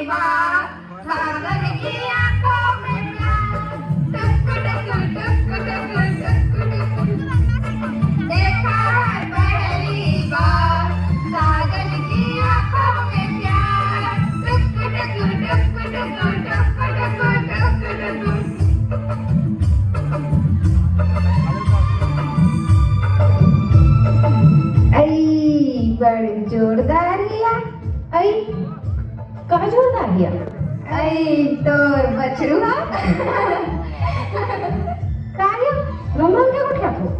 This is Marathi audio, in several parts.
बार सागर की आंखों में प्यार टुक टुक टुक टुक टुक टुक देखा है पहली बार सागर की आंखों में प्यार टुक टुक टुक टुक टुक टुक टुक आई बड़ी जोरदार हिया आई का जोरदार हिया आई तोर बछड़ुआ कार्य रमन के कुठला तो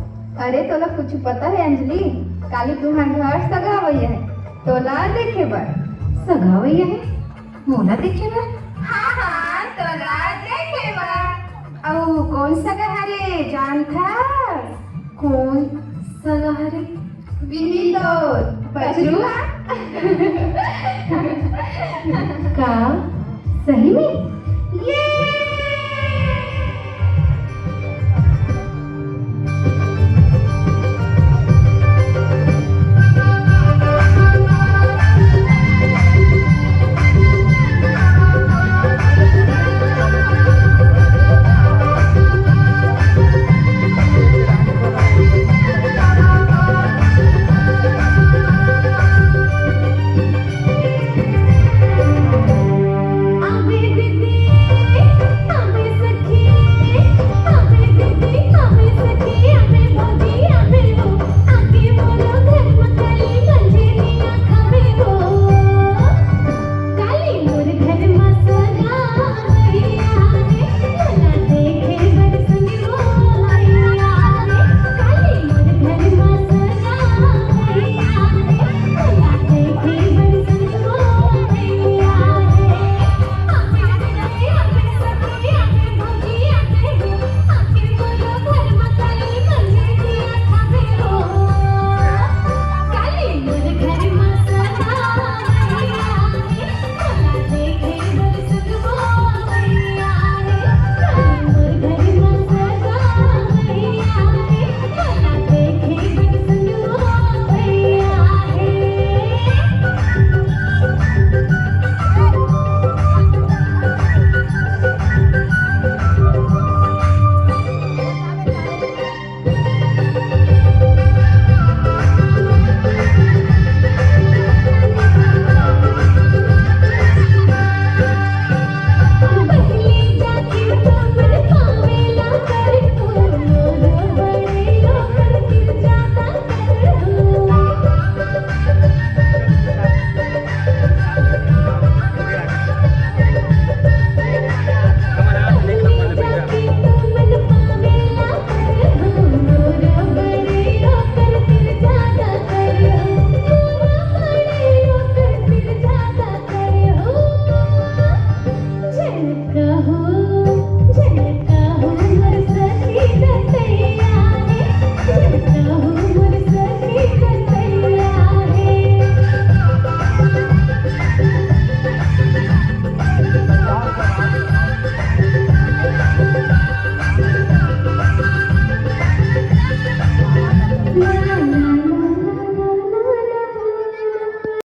अरे तोला कुछ पता है अंजलि काली तुम्हार घर सगावई है तोला देखे बर सगावैया है मोला देखे ना हाँ हाँ तोला देखे बर औ कौन सगा रे जान था कौन सगाहरे बिनी तो बछड़ुआ का सही में ये